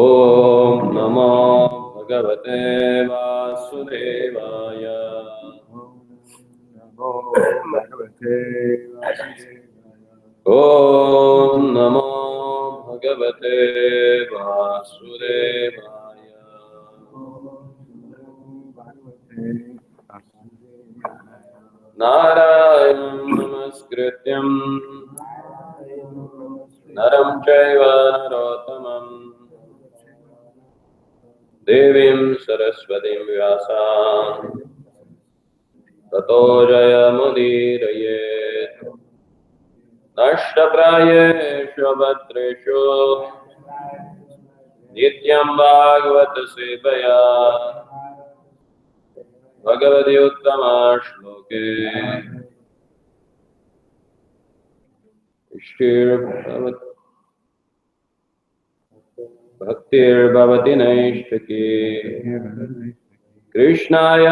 ओम नमो भगवते वासुदेवाय। ओम नमो भगवते वासुदेवाय। नारायणं नमस्कृत्यं नरं चैव नरोत्तमं देवीं सरस्वतीं व्यासां ततो जयमुदीरयेत्। नष्टप्रायेषु भद्रेषु नित्यं भागवत सेवया भगवति उत्तमा श्लोके भक्तिर्भवति नैष्ठिकी। कृष्णाय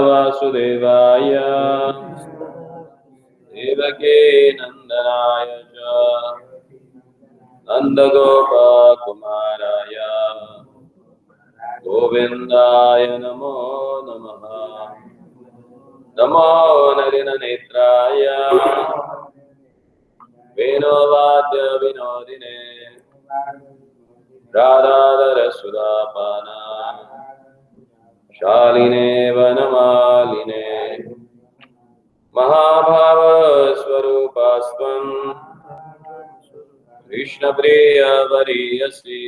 वासुदेवाय देवकी नंदनाय च नन्दगोपकुमाराय गोविन्दाय नमो नमः। नमो नलिननेत्राय वेणुवाद्य विनोदिने राधाधरसुधापाना शालिने वनमालिने महाभावस्वरूपास्त्वं कृष्णप्रियवरीयसी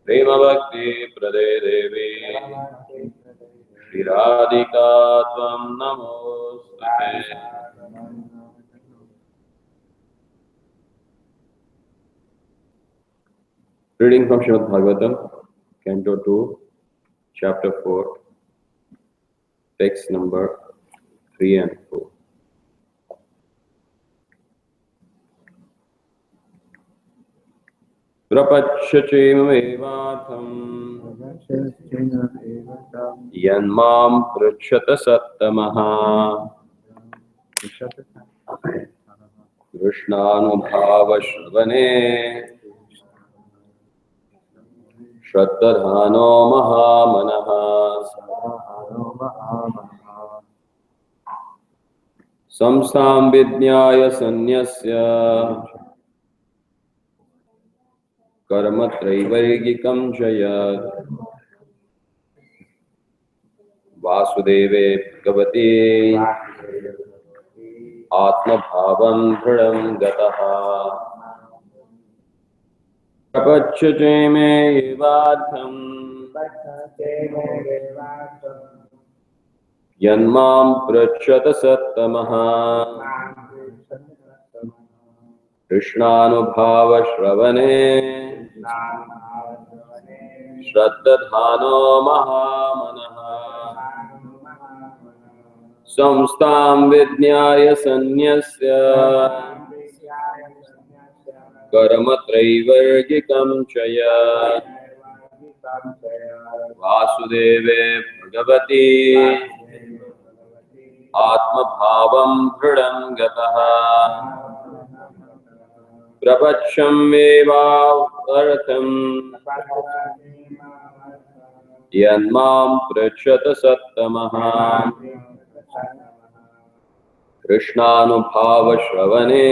प्रेमभक्तिप्रदे देवी श्रीराधिका त्वं नमोस्तुते। Reading from Srimad Bhagavatam, Canto 2, Chapter 4, Text number 3 and 4. Prapachyachemavevatham yanmam prachyata sattamaha krishnanubhavashravane Shraddhano mahamanaha. Samstam vidnyaya sanyasya karmatraivargikam jayat vasudeve bhagavati atmabhavam dhridam gataha. Prapachyate me evadham yanmam prachyata sattamaha krishnanubhava shravane shraddhano mahamanaha. Samstam vidnyaya sanyasya karmatraivargikam chaya vasudeve bhagavati atmabhavam dhridam gataha. Prapachyam evavartham yanmam prachyata sattamaha krishnanubhava shravane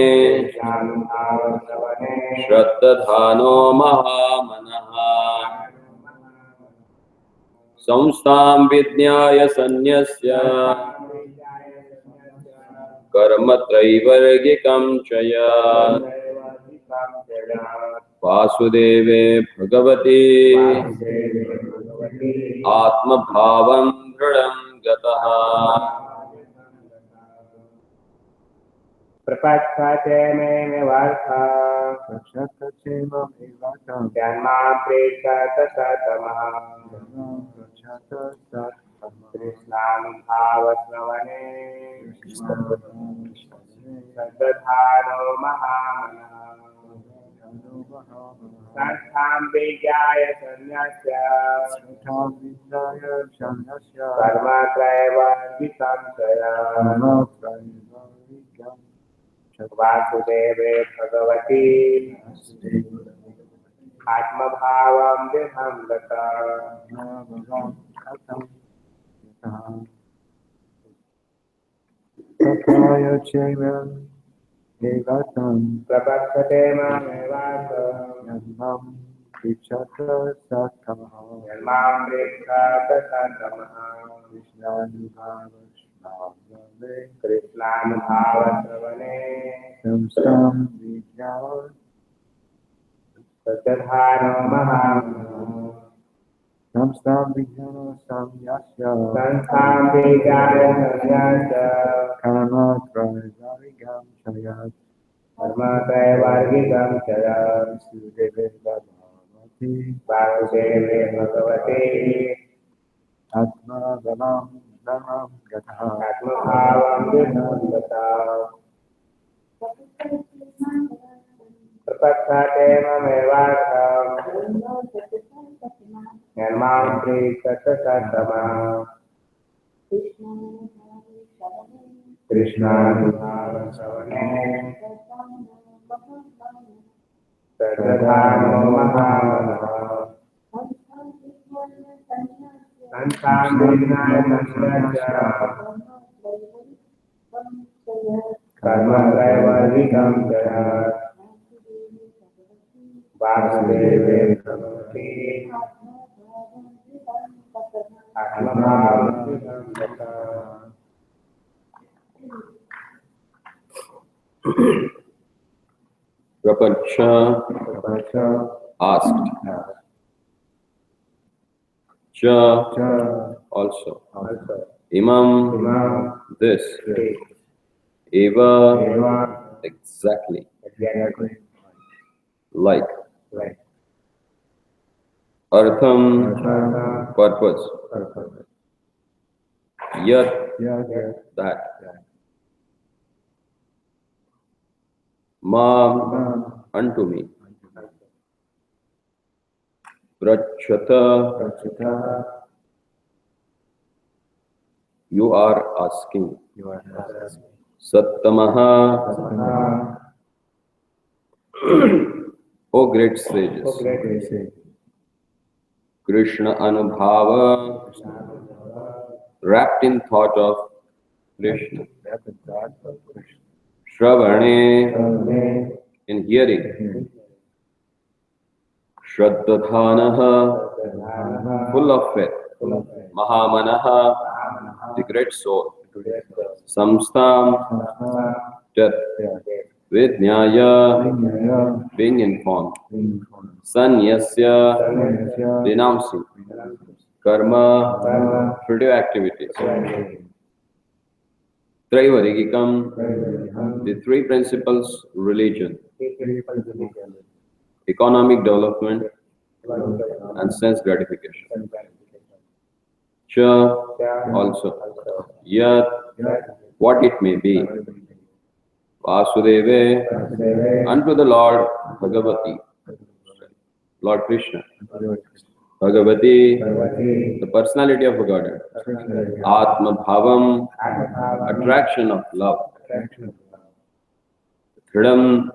shraddhano mahamanaha. Samstam vidnyaya sanyasya karmatraivargikam chaya vasudeve bhagavati atmabhavam dhridam gataha. Prapachyate me vartha janma prechata satamaha krishnanubhavasravane saddhano mahamanaha. Santham vijaya sanyasya karmatraivargikam chaya वासुदेवे Bhagwati आत्मभावं देहं गता प्रपक्षते मामेवास यन्मां प्रेक्षात सतमः कृष्णानुभावश्रवणे सत्यधानो महामनः संस्थां बीजाय संन्यास्य कर्मत्रैवर्गिकं चरत् वासुदेवे भगवते आत्मभावं विनोदता प्रपक्षते ममेवार्थं यन्मां प्रीतत सतमः कृष्णानुभावश्रवणे सद्दधानो महामनः संस्थां विज्ञाय संन्यास्य कर्मत्रैवर्गिकं जरत् वासुदेवे भगवती आत्मभावं गता Prapancha asked. Cha also. Imam this. Eva exactly. Like. Artham purpose. Yat that. Mam unto me. Prachata you are asking. Sattamaha O great sages. Krishna Anubhava wrapped in thought of Krishna. Shravane in hearing. Shraddhadhanaha full of faith. Mahamanaha the great soul. Samstam death. Vidnyaya being informed. Sanyasya renouncing. Karma fruitive activities. Traivarigikam the three principles religion. Economic development and sense gratification. Cha also. Yat what it may be. Vasudeve unto the Lord Bhagavati, Lord Krishna. Bhagavati, the personality of Godhead. Atma Bhavam, attraction of love. Hridam,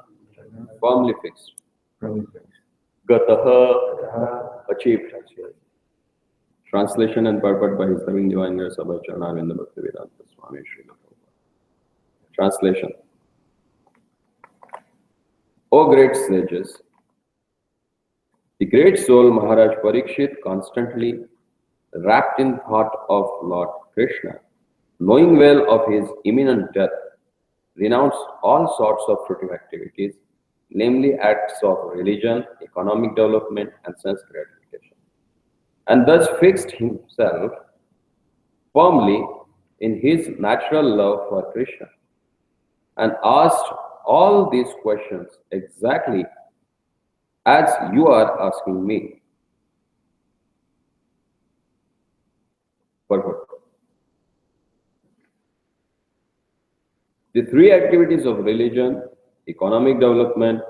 firmly fixed. Gataha, achieved. Translation and purport by His Loving Divine Grace Abhay Charanavinda Bhaktivedanta Swami Srila Prabhupada. Translation. O great sages, the great soul Maharaj Parikshit constantly wrapped in thought of Lord Krishna, knowing well of his imminent death, renounced all sorts of fruitive activities, namely acts of religion, economic development and sense gratification, and thus fixed himself firmly in his natural love for Krishna and asked all these questions exactly as you are asking me. Purport. The three activities of religion, economic development,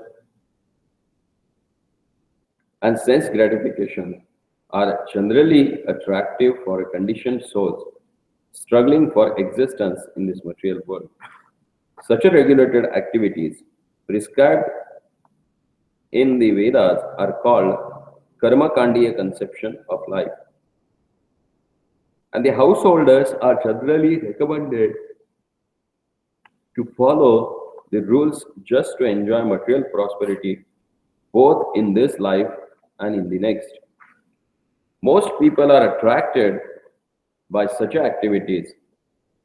and sense gratification are generally attractive for conditioned souls struggling for existence in this material world. Such a regulated activities prescribed in the Vedas are called Karmakandiya conception of life. And the householders are generally recommended to follow the rules just to enjoy material prosperity both in this life and in the next. Most people are attracted by such activities,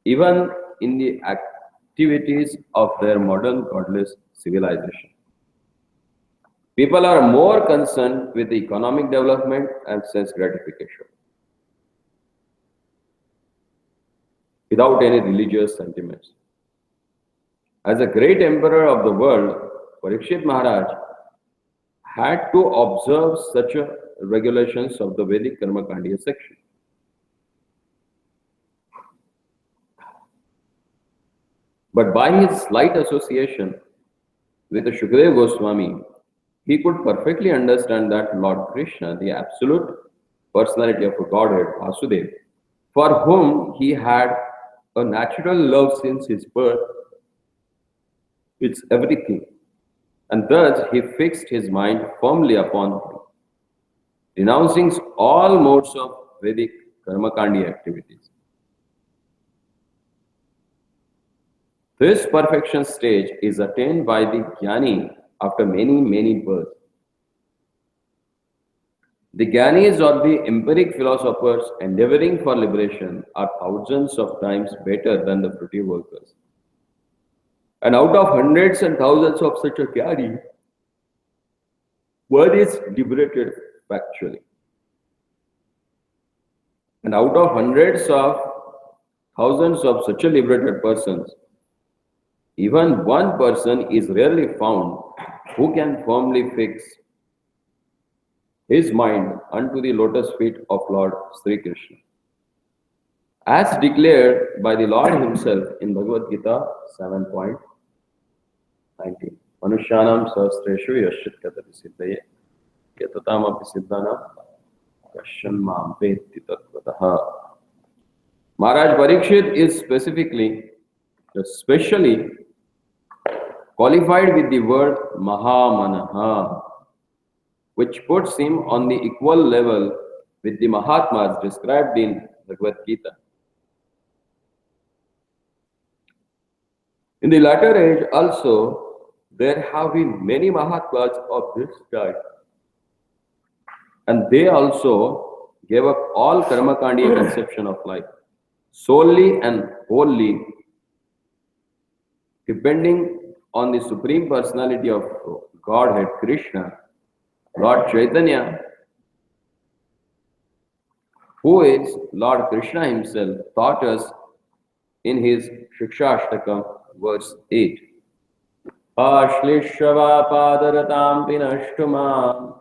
even in the activities of their modern godless civilization. People are more concerned with economic development and sense gratification without any religious sentiments. As a great emperor of the world, Parikshit Maharaj had to observe such a regulations of the Vedic Karmakandiya section. But by his slight association with the Shukadeva Goswami, he could perfectly understand that Lord Krishna, the absolute personality of a Godhead, Vasudeva, for whom he had a natural love since his birth, it's everything. And thus he fixed his mind firmly upon him, renouncing all modes of Vedic Karmakandi activities. This perfection stage is attained by the Jnani after many births. The Jnanis or the empiric philosophers endeavoring for liberation are thousands of times better than the fruity workers. And out of hundreds and thousands of such a Jnani, one is liberated factually. And out of hundreds of thousands of such a liberated persons, even one person is rarely found who can firmly fix his mind unto the lotus feet of Lord Sri Krishna. As declared by the Lord himself in Bhagavad Gita 7.19. Manushyanam sahasreshu yasyat katati siddhaye yatatam api siddhanam kashan mam vetti tattvataha. Maharaj Parikshit is especially qualified with the word Mahamanaha, which puts him on the equal level with the Mahatmas described in Bhagavad Gita. In the latter age also, there have been many Mahatmas of this time, and they also gave up all Karmakandiya conception of life, solely and wholly depending on the Supreme Personality of Godhead, Krishna, Lord Chaitanya, who is Lord Krishna himself, taught us in his Shikshashtakam, verse 8. Ashlishava padaratam pinashtumam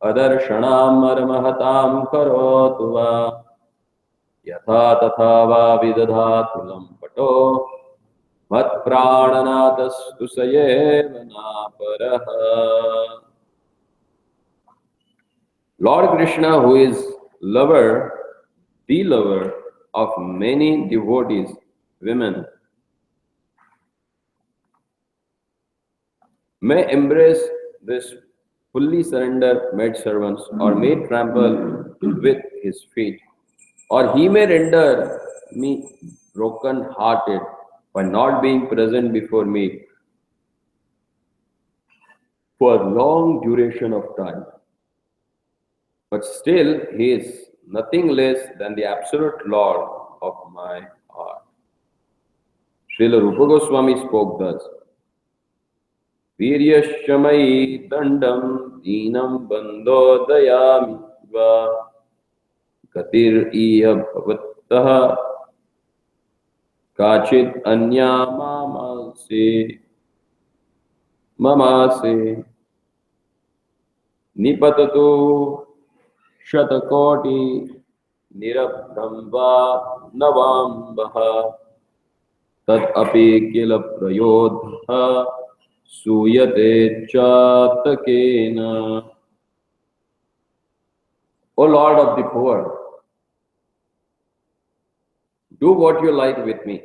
adarshanam marmahatam karotuva yatha tatha va vidadhatulam pato mat prananatastu sayeva naparaha. Lord Krishna, who is the lover of many devotees, women, may embrace this fully surrender maidservants, or may trample with his feet, or he may render me broken-hearted by not being present before me for long duration of time. But still, he is nothing less than the absolute Lord of my heart. Srila Rupa Goswami spoke thus. Viryashamai dandam dinam bandodayami va katir iya bhavattaha kachit anya mamase nipatatu shatakoti nirabhramba navambaha tad api kila prayodha suyate chatakena. O Lord of the poor, do what you like with me.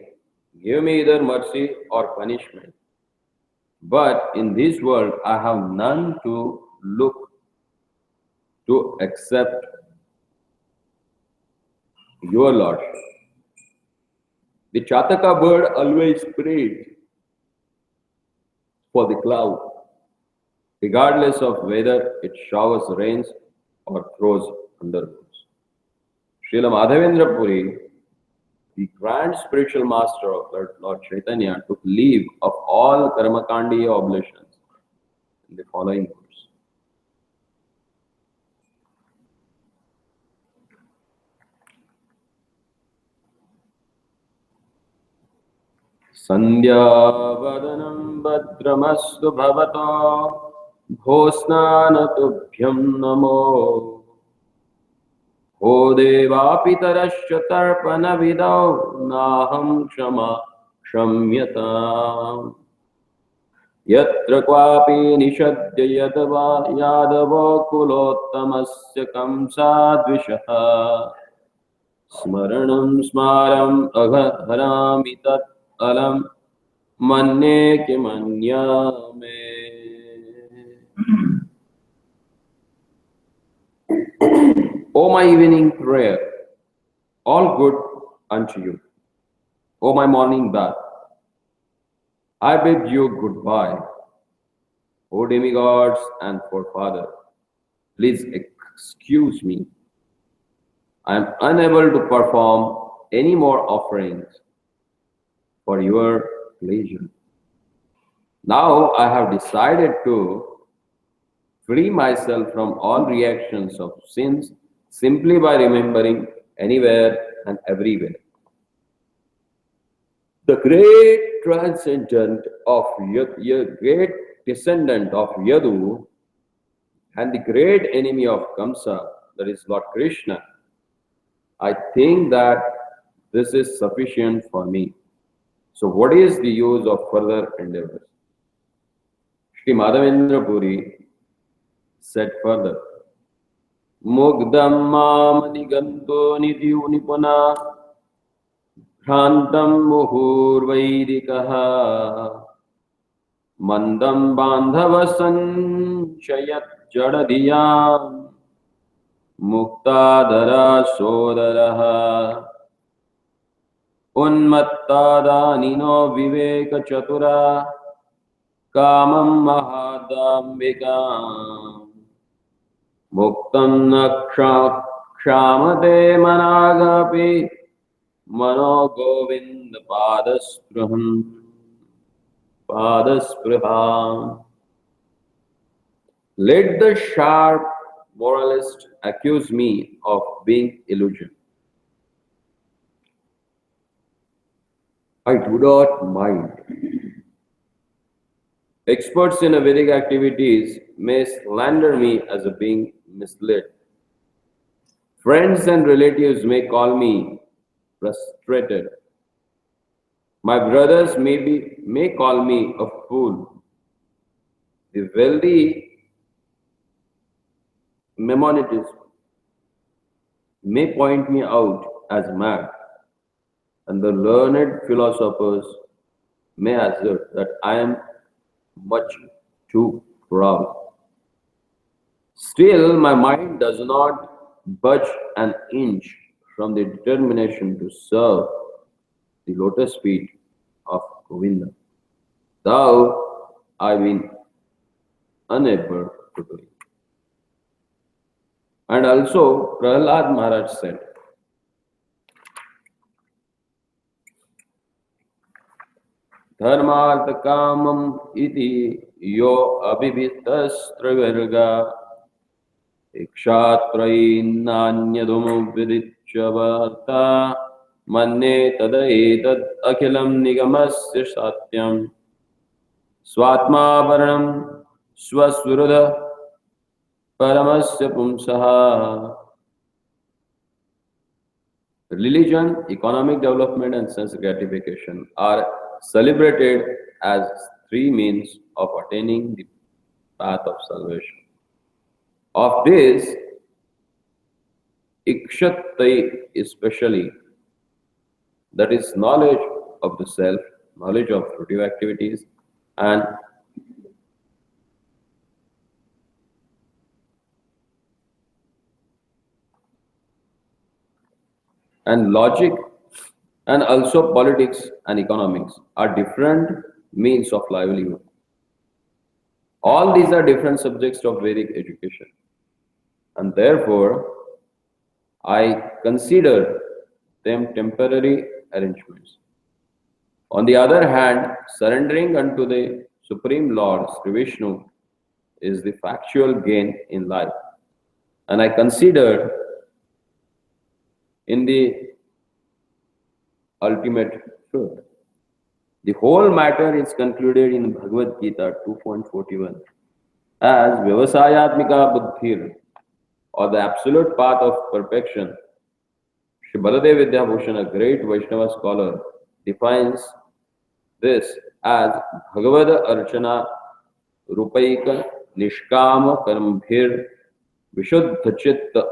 Give me either mercy or punishment. But in this world, I have none to look to except your Lordship. The Chataka bird always prayed for the cloud, regardless of whether it showers rains or throws thunderbolts. Srila Madhavendra Puri, the grand spiritual master of Lord Chaitanya, took leave of all Karmakandiya oblations in the following words. Sandhya-vadanam bhadramastu bhavato bhosnanatubhyam namo ho devapitarasya tarpana vidau naham kshama kshamyatam yatra kvapi nishadya yadava yadavo kulottamasya kamsadvishaha स्मरणं स्मारं अघहरामि तत् अलम मन्ये किमन्या मे. O my evening prayer, all good unto you. O my morning bath, I bid you goodbye. O demigods and forefather, please excuse me. I am unable to perform any more offerings for your pleasure. Now I have decided to free myself from all reactions of sins simply by remembering anywhere and everywhere the great transcendent of great descendant of Yadu and the great enemy of Kamsa, that is Lord Krishna. I think that this is sufficient for me. So what is the use of further endeavors? Shri Madhavendra Puri said further, Mugdam mam niganto nidyu nipuna Bhrantam muhur vaidikaha Mandam bandhavasan chayat jadadiyam Muktadara sodaraha Unmattadanino viveka chatura Kamam mahadambikam Muktam nakshamate managapi Mano govinda padaspraham. Let the sharp moralist accuse me of being illusion. I do not mind. Experts in Vedic activities may slander me as a being misled. Friends and relatives may call me frustrated. My brothers may call me a fool. The wealthy Maimonides may point me out as mad, and the learned philosophers may assert that I am much too proud. Still, my mind does not budge an inch from the determination to serve the lotus feet of Govinda. Thou I've been unable to do it. And also, Prahlad Maharaj said, Dharmartha kamam iti yo abhibhitastra Ikshatrayi nanyadum vidichyavarta manne tadaetad akhilam nigamasya satyam swatma varanam swasvrudha paramasya pumsaha. Religion, economic development and sense gratification are celebrated as three means of attaining the path of salvation. Of this, Ikshatai especially, that is knowledge of the self, knowledge of fruitive activities, and logic, and also politics and economics are different means of livelihood. All these are different subjects of Vedic education, and therefore I consider them temporary arrangements. On the other hand, surrendering unto the Supreme Lord, Sri Vishnu, is the factual gain in life. And I consider in the ultimate truth. The whole matter is concluded in Bhagavad Gita 2.41 as Vyavasayatmika Buddhir, or the absolute path of perfection. Sri Baladev Vidyabhushan, a great Vaishnava scholar, defines this as Bhagavad Archana Rupaika Nishkama Karmabhir Vishuddha Chitta,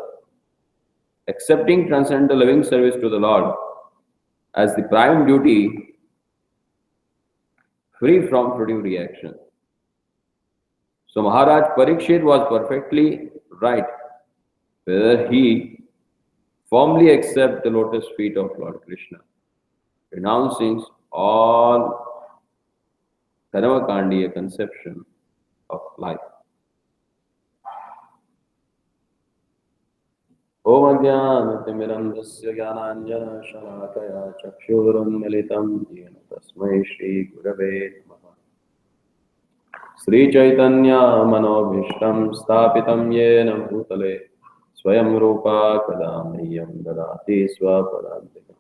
accepting transcendental living service to the Lord as the prime duty, free from fruitive reaction. So Maharaj Parikshit was perfectly right whether he firmly accept the lotus feet of Lord Krishna, renouncing all Karmakandiya conception of life. Om Ajnanatimirandasya Jnananjana Shalakaya Chakshurunmilitam Yena Tasmai Shri Gurave Namaha. Sri Chaitanya Manobhishtam Sthapitam Yena Bhutale Swayam Rupa Kadamayyam Dadati Swapadantikam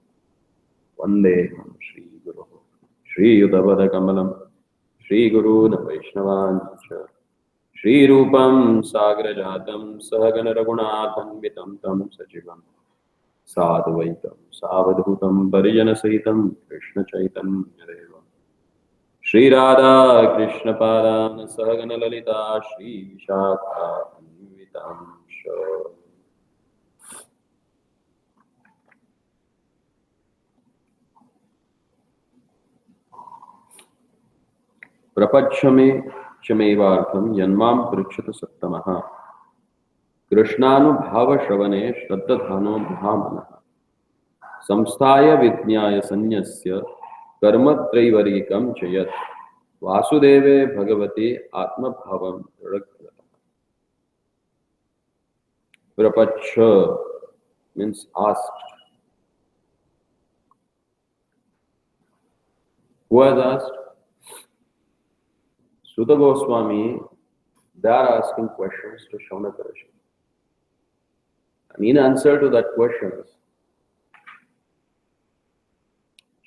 Vande Shri Guru Shri Yudhavada Kamalam Shri Guru Vaishnavancha Shri Rupam Sagrajatam Sahagana Raghunatham Vitam Tam Sajivam Sadvaitam Savadhutam Parijana Sahitam Krishna Chaitanya Devam Shri Radha Krishna Padana Sahagana Lalita Shri Vishakha Vitam Shah. Prapachame Chamevartham Yanmam Prichyata Sattamaha Krishnanubhava Shravane Shraddhadhano Brahmanaha Samsthaya Vidnyaya Sanyasya Karmatraivarikam Chayat Vasudeve Bhagavate Atma Bhavam Rakrata. Prapacha means asked. Who has asked? Sutta Goswami, they are asking questions to Shaunaka Rishi. And in answer to that questions,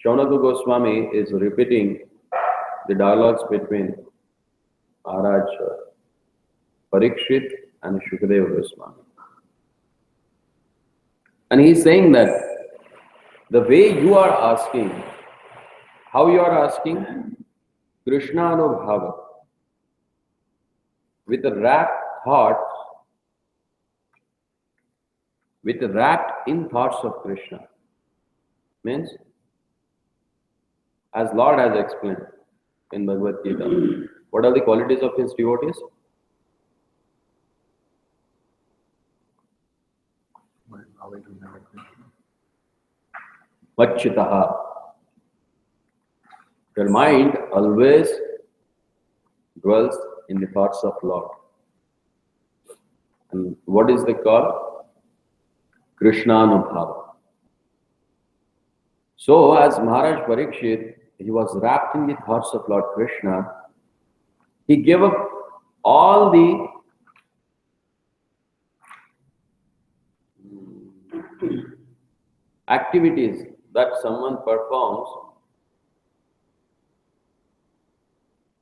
Shaunaka Goswami is repeating the dialogues between Maharaj Parikshit and Shukadeva Goswami. And he is saying that the way you are asking, how you are asking, Krishna Anubhava, with wrapped in thoughts of Krishna. Means, as Lord has explained in Bhagavad Gita, what are the qualities of his devotees? Vachitaha. Their mind always dwells in the thoughts of Lord. And what is the call? Krishna Anubhava. So, as Maharaj Parikshit, he was wrapped in the thoughts of Lord Krishna, he gave up all the activities that someone performs,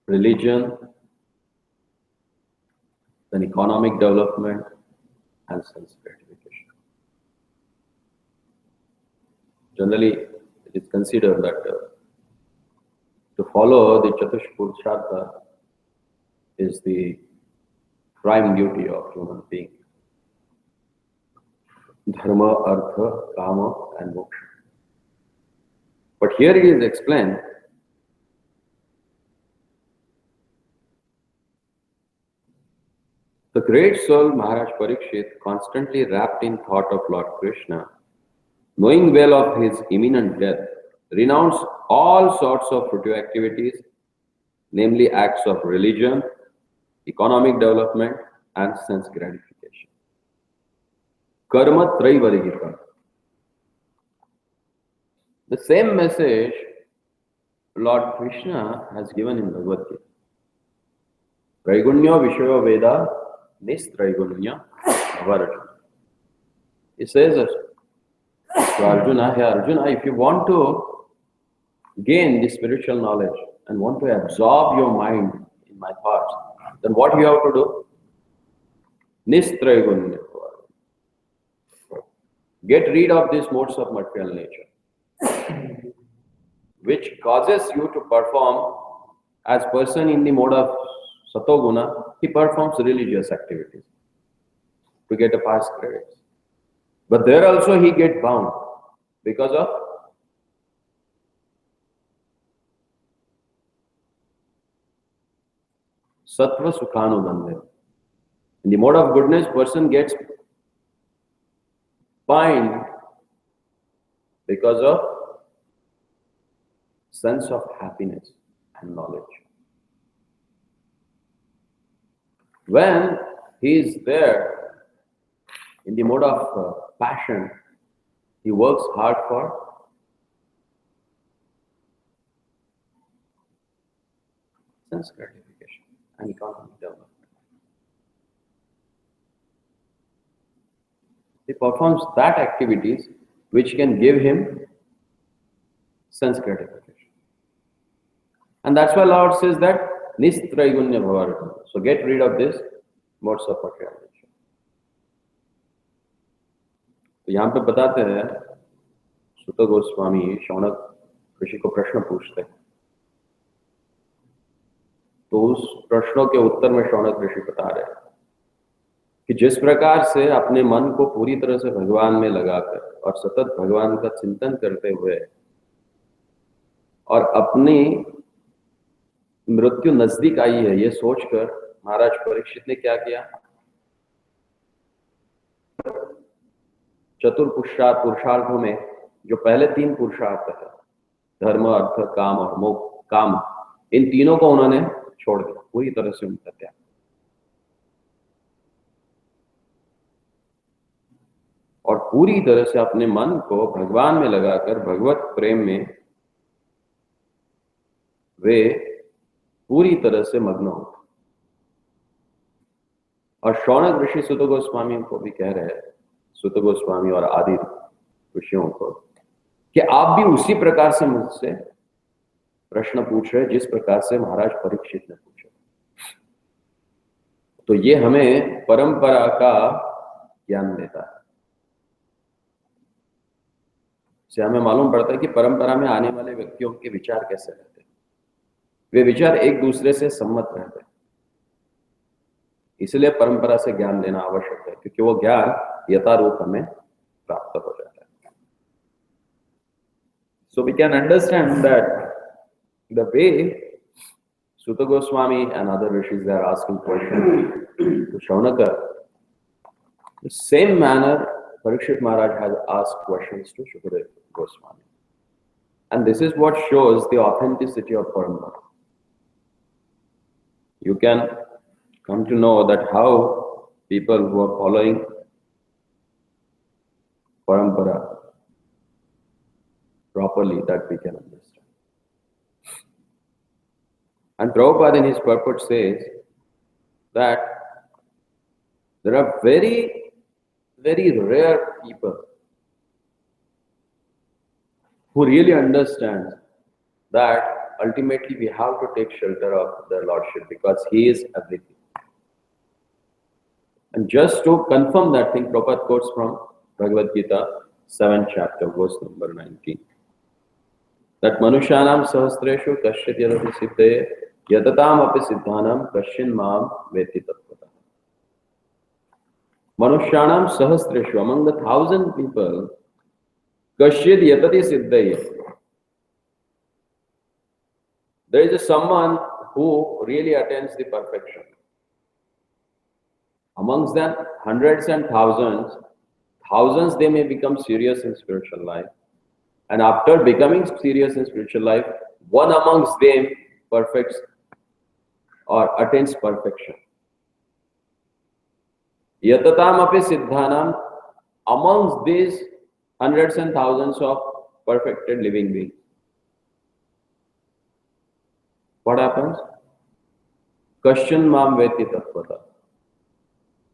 religion, then economic development, and sense gratification. Generally, it is considered that to follow the Chatushpurushartha is the prime duty of human being. Dharma, Artha, Kama, and Moksha. But here it is explained the great soul Maharaj Parikshit, constantly wrapped in thought of Lord Krishna, knowing well of his imminent death, renounced all sorts of fruitive activities, namely acts of religion, economic development, and sense gratification. Karma Traivarigika. The same message Lord Krishna has given in Bhagavad Gita. Traigunya Vishayo Veda Nistraigunya Bhavarajana. He says to Arjuna, hey Arjuna, if you want to gain the spiritual knowledge and want to absorb your mind in my thoughts, then what you have to do? Nistraigunya. Get rid of these modes of material nature, which causes you to perform as person in the mode of Satoguna, he performs religious activities to get a past credits. But there also he gets bound because of Sattva Sukhanubandha. In the mode of goodness, person gets bind because of sense of happiness and knowledge. When he is there in the mode of passion, he works hard for sense gratification and economic development. He performs that activities which can give him sense gratification. And that's why Lord says that Nistraigunya Bhavarajana. So get rid of this modes of materialization. तो यहाँ पे बताते हैं सुत गोस्वामी शौनक ऋषि को प्रश्न पूछते हैं, तो उस प्रश्नों के उत्तर में शौनक ऋषि बता रहे हैं कि जिस प्रकार से अपने मन को पूरी तरह से भगवान में लगाकर और सतत भगवान का चिंतन करते हुए और अपनी मृत्यु नजदीक आई है ये सोचकर महाराज परीक्षित ने क्या किया, पुरुषार्थों में जो पहले 3 पुरुषार्थ है, धर्म अर्थ काम और मोक्ष, काम, इन तीनों को उन्होंने छोड़ दिया, पूरी तरह से उनका त्याग। और पूरी तरह से अपने मन को भगवान में लगाकर भगवत प्रेम में वे पूरी तरह से मग्न होते। और शौनक ऋषि सुत गोस्वामी को भी कह रहे हैं, सुत गोस्वामी और आदि ऋषियों को, कि आप भी उसी प्रकार से मुझसे प्रश्न पूछ रहे जिस प्रकार से महाराज परीक्षित ने पूछा। तो ये हमें परंपरा का ज्ञान देता है। से हमें मालूम पड़ता है कि परंपरा में आने वाले व्यक्तियों के विचार कैसे रहते हैं। वे विचार एक दूसरे से सम्मत रहते हैं, इसलिए परंपरा से ज्ञान लेना आवश्यक है, क्योंकि वो ज्ञान यथारूप हमें प्राप्त हो जाता है। So we can understand that the way Sutta Goswami and other rishis are asking questions to Shaunaka, the same manner Parikshit Maharaj has asked questions to Shukadeva Goswami. And this is what shows the authenticity of parampara. You can come to know that how people who are following parampara properly, that we can understand. And Prabhupada in his purport says that there are very, very rare people who really understand that ultimately we have to take shelter of their Lordship because He is everything. And just to confirm that thing, Prabhupada quotes from Bhagavad Gita, 7th chapter, verse number 19. That Manushanam Sahasreshu Kashyat Yadati Siddhe Yatatam Api Siddhanam Kashyin Mam Veti Tattvata. Manushanam Sahasreshu, among the 1,000 people, Kashyat Yadati Siddhe, There is someone who really attains the perfection. Amongst them, hundreds and thousands they may become serious in spiritual life. And after becoming serious in spiritual life, one amongst them perfects or attains perfection. Yatatam api siddhanam, amongst these hundreds and thousands of perfected living beings, what happens? Kashan mam veti tattvata.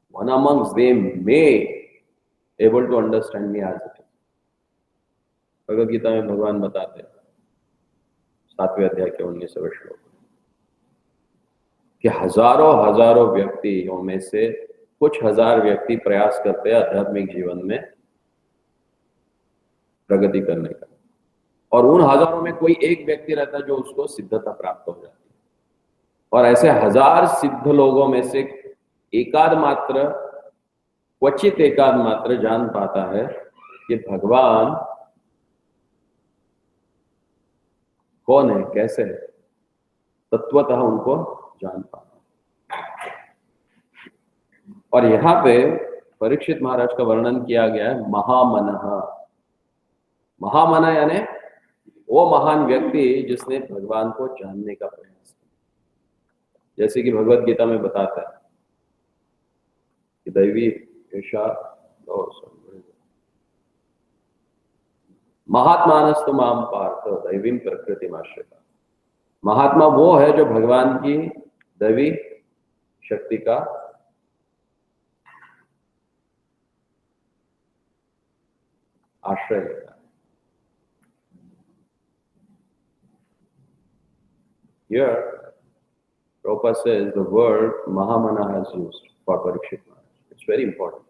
One amongst them may able to understand me as it is. Bhagavad Gita में भगवान बताते हैं 7वें अध्याय के 19वें श्लोक कि हजारों व्यक्तियों में से कुछ हजार व्यक्ति प्रयास करते हैं आध्यात्मिक जीवन में प्रगति करने का, और उन हजारों में कोई एक व्यक्ति रहता है जो उसको सिद्धता प्राप्त हो जाती है। और ऐसे हजार सिद्ध लोगों में से क्वचित एकाध मात्र जान पाता है कि भगवान कौन है, कैसे है, तत्वतः उनको जान पाता है। और यहाँ पे परीक्षित महाराज का वर्णन किया गया है महामनः। महामना यानी वो महान व्यक्ति जिसने भगवान को जानने का प्रयास किया। जैसे कि भगवद गीता में बताता है कि दैवी महात्मानस्तु माम पार्थ दैवीं प्रकृतिमाश्रिता। महात्मा वो है जो भगवान की दैवी शक्ति का आश्रय लेता है। Here, Prabhupada says the word Mahamana has used for Parikshit Maharaj. It's very important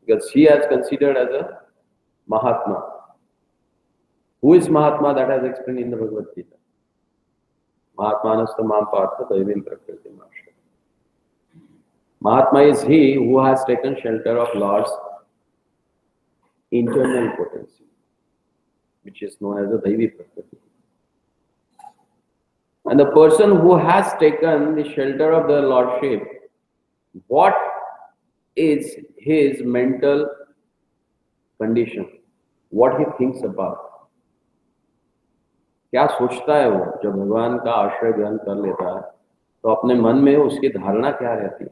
because he has considered as a Mahatma. Who is Mahatma? That has explained in the Bhagavad Gita. Mahatmanastu mam partha daivim prakritim ashra. Mahatma is he who has taken shelter of Lord's internal potency, which is known as the Daivi Prakriti. And the person who has taken the shelter of the Lordship, what is his mental condition? What he thinks about? क्या सोचता है वो जब भगवान का आश्रय ग्रहण कर लेता है, तो अपने मन में उसकी धारणा क्या रहती है?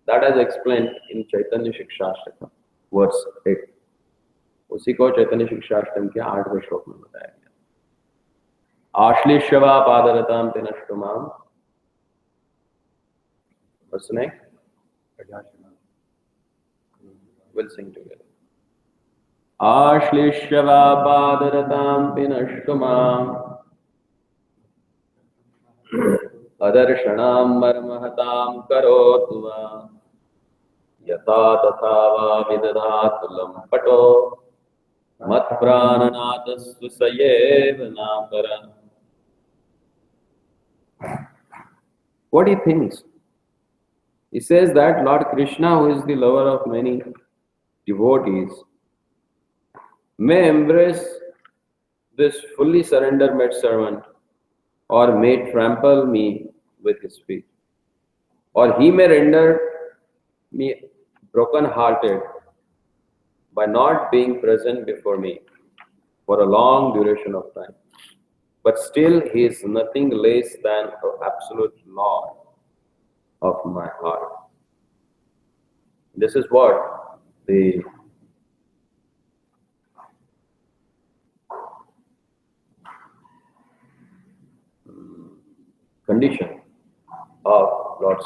That is explained in Chaitanya शिक्षाष्टकम verse 8. उसी को चैतन्य शिक्षाष्टकम के 8वें श्लोक में बताया गया। आश्लिष्यवा पादरताम ते नष्टुमाम। What's next? We'll sing together. आश्लिष्यवा पादरताम ते नष्टुमाम अदर्शनाम मर्महताम करोतु वा यथा तथा वा विदधातु लम्पटो मत्प्राणनाथस्तु सयेव नापरः। What he thinks? He says that Lord Krishna, who is the lover of many devotees, may embrace this fully surrendered maidservant, or may trample me with his feet, or he may render me broken-hearted by not being present before me for a long duration of time. But still he is nothing less than the absolute Lord of my heart. This is what the condition of Lord's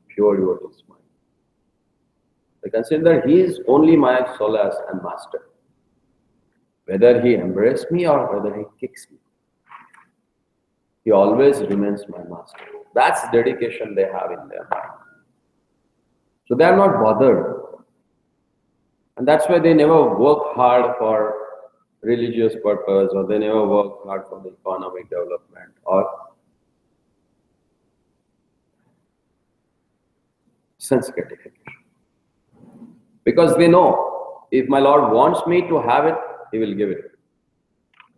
pure devotee's mind. I consider he is only my solace and master. Whether he embraces me or whether he kicks me, he always remains my master. That's dedication they have in their mind. So they are not bothered. And that's why they never work hard for religious purpose, or they never work hard for the economic development or sense gratification. Because they know, if my Lord wants me to have it, he will give it.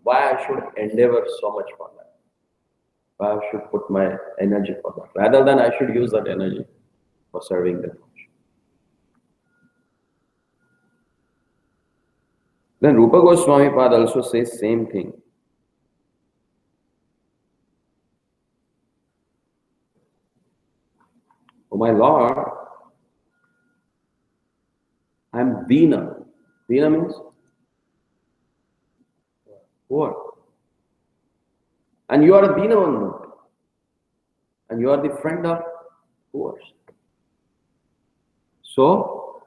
Why I should endeavor so much for that? I should put my energy for that. Rather than I should use that energy for serving the Lord. Then Rupa Goswami Pad also says same thing. Oh my Lord, I am Dina. Dina means poor. And you are a Dina one. And you are the friend of poor. So,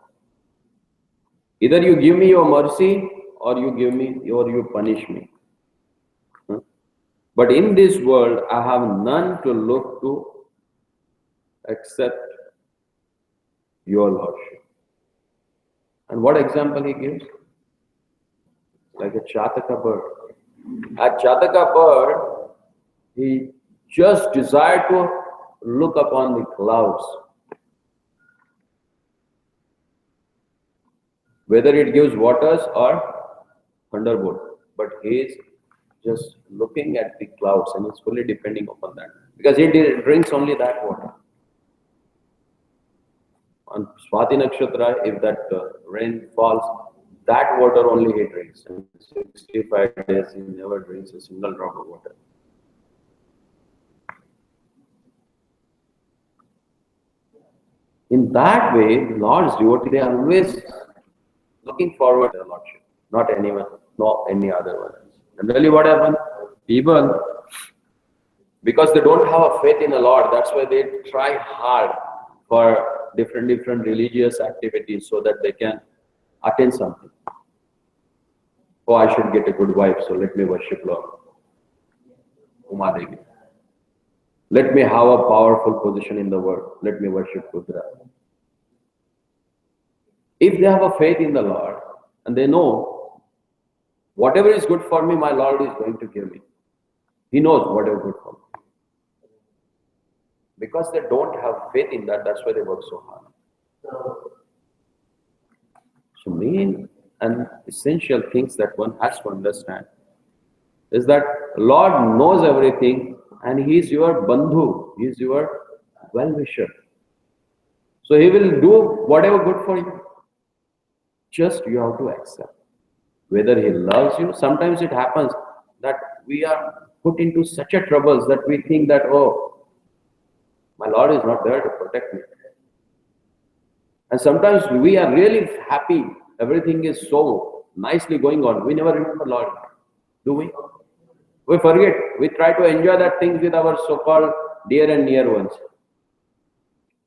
either you give me your mercy or you punish me. But in this world, I have none to look to except your Lordship. And what example he gives? Like a Chataka bird. A Chataka bird, he just desired to look upon the clouds. Whether it gives waters or thunderbolt. But he is just looking at the clouds and is fully depending upon that. Because he drinks only that water. On Swati Nakshatra, if that rain falls, that water only he drinks. And 65 days he never drinks a single drop of water. In that way, the Lord's devotee, they are always looking forward to the Lordship, not anyone, not any other one else. And really what happens? People, because they don't have a faith in the Lord, that's why they try hard for different religious activities so that they can attain something. Oh, I should get a good wife, so let me worship Lord Uma Devi. Let me have a powerful position in the world. Let me worship Rudra. If they have a faith in the Lord and they know whatever is good for me, my Lord is going to give me. He knows whatever is good for me. Because they don't have faith in that, that's why they work so hard. So main and essential things that one has to understand is that Lord knows everything and He is your bandhu, He is your well-wisher. So He will do whatever good for you. Just you have to accept. Whether He loves you, sometimes it happens that we are put into such a troubles that we think that, oh, my Lord is not there to protect me. And sometimes we are really happy, everything is so nicely going on. We never remember Lord, do we? We forget. We try to enjoy that things with our so-called dear and near ones.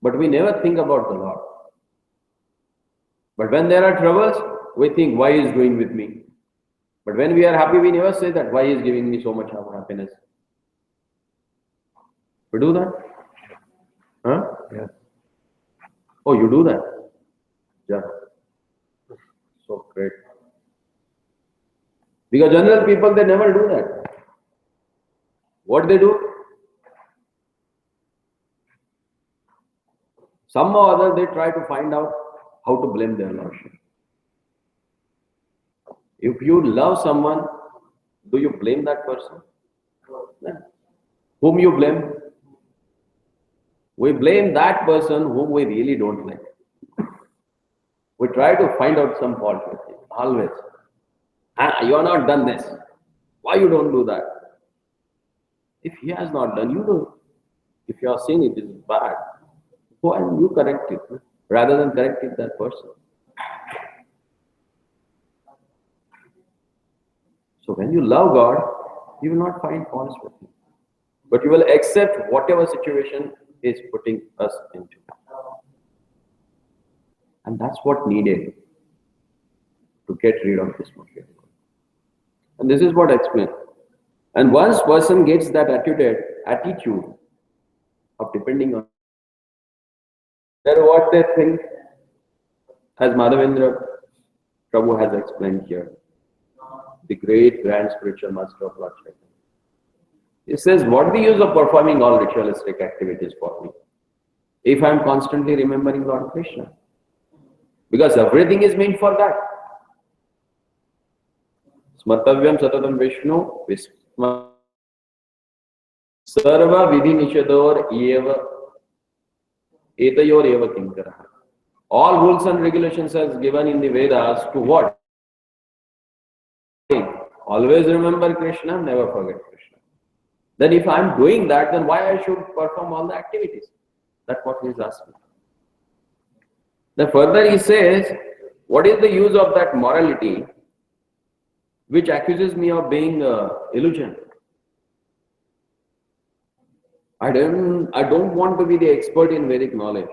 But we never think about the Lord. But when there are troubles, we think, why He is doing with me? But when we are happy, we never say that, why He is giving me so much of happiness? We do that? Huh? Yes. Oh, you do that? Yeah. So great. Because general people, they never do that. What they do? Somehow or other, they try to find out how to blame their Lordship. If you love someone, do you blame that person? No. Whom you blame? We blame that person whom we really don't like. We try to find out some fault with him, always. You have not done this. Why you don't do that? If he has not done, you do. If you have seen it is bad, go and you correct it, rather than correcting that person. So when you love God, you will not find faults with Him. But you will accept whatever situation He is putting us into. And that's what needed to get rid of this material. And this is what I explained. And once person gets that attitude of depending on what they think, as Madhavendra Prabhu has explained here, the great grand spiritual master of Lord Chaitanya. He says, what the use of performing all ritualistic activities for me if I am constantly remembering Lord Krishna? Because everything is meant for that. Smartavyam satatam Vishnu Sarva vidhi nishador eva etayor eva kinkara. All rules and regulations as given in the Vedas to what? Always remember Krishna, never forget Krishna. Then if I am doing that, then why I should perform all the activities? That's what he is asking. Then further he says, what is the use of that morality which accuses me of being illusion? I don't want to be the expert in Vedic knowledge.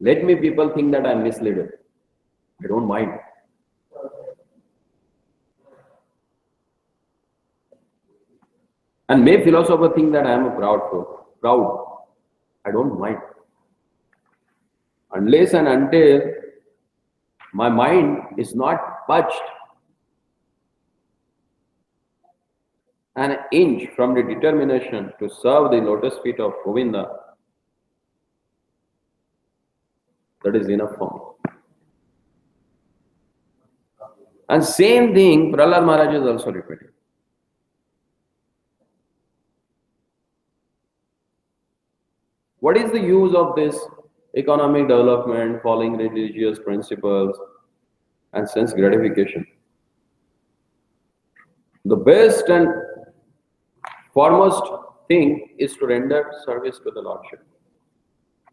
Let me people think that I am misled. I don't mind. And may philosopher think that I am a proud fool. Proud. I don't mind. Unless and until my mind is not budged an inch from the determination to serve the lotus feet of Govinda, that is enough for me. And same thing Prahlad Maharaj is also repeating. What is the use of this economic development, following religious principles and sense gratification? The best and foremost thing is to render service to the Lordship.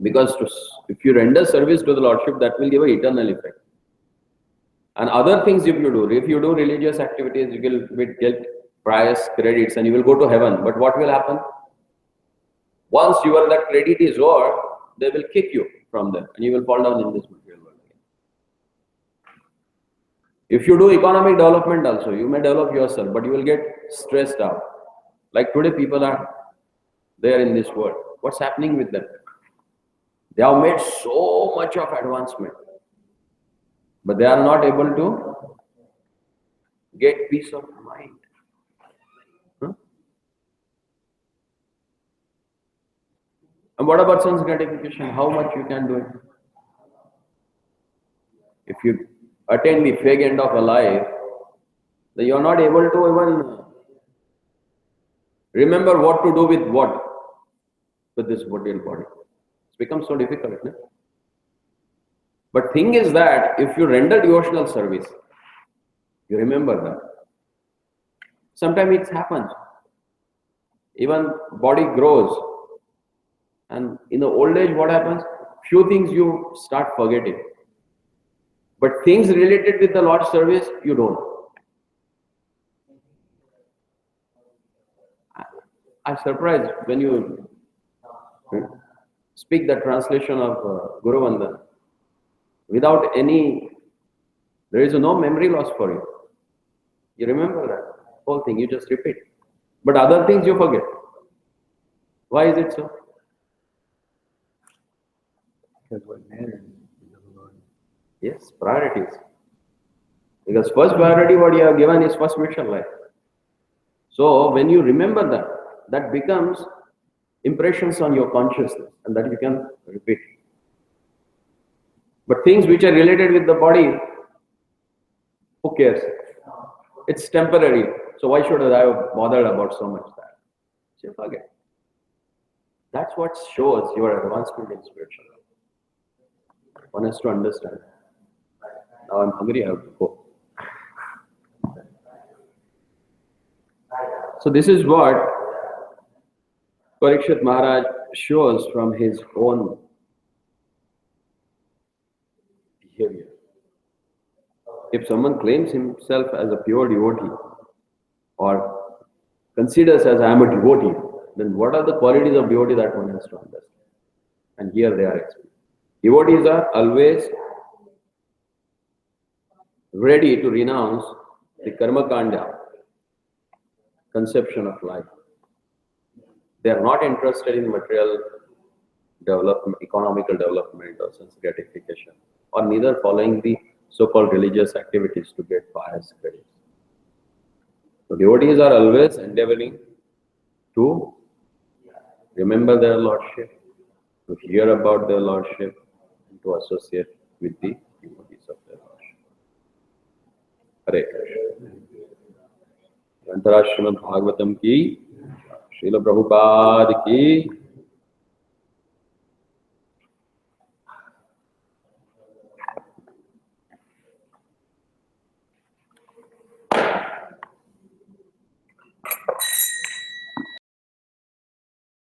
Because if you render service to the Lordship, that will give an eternal effect. And other things if you do religious activities, you will get prize credits and you will go to heaven. But what will happen? Once that credit is over, they will kick you from there and you will fall down in this material world again. If you do economic development also, you may develop yourself, but you will get stressed out. Like today people are there in this world. What's happening with them? They have made so much of advancement, but they are not able to get peace of mind. And what about sense gratification? How much you can do it? If you attain the fag end of a life, then you are not able to even remember what to do with this material body. It's become so difficult, isn't it? But thing is that if you render devotional service, you remember that. Sometimes it happens. Even body grows. And in the old age, what happens? Few things you start forgetting. But things related with the Lord's service, you don't. I'm surprised when you speak the translation of Guru Vandana. Without there is no memory loss for you. You remember that whole thing, you just repeat. But other things you forget. Why is it so? Because what matters is the Lord. Yes, priorities. Because first priority what you have given is first spiritual life. So when you remember that becomes impressions on your consciousness and that you can repeat. But things which are related with the body, who cares? It's temporary. So why should I have bothered about so much that? So forget. That's what shows your advancement in spiritual life. One has to understand. Now I'm hungry, I have to go. So this is what Parikshit Maharaj shows from his own behavior. If someone claims himself as a pure devotee or considers as I am a devotee, then what are the qualities of devotee that one has to understand? And here they are explained. Devotees are always ready to renounce the Karmakanda conception of life. They are not interested in material development, economical development or sense gratification, or neither following the so-called religious activities to get pious credits. So devotees are always endeavoring to remember their Lordship, to hear about their Lordship, and to associate with the devotees of their Lordship. Hare Krishna. Antara Srimad Bhagavatam ki Srila Prabhupada ki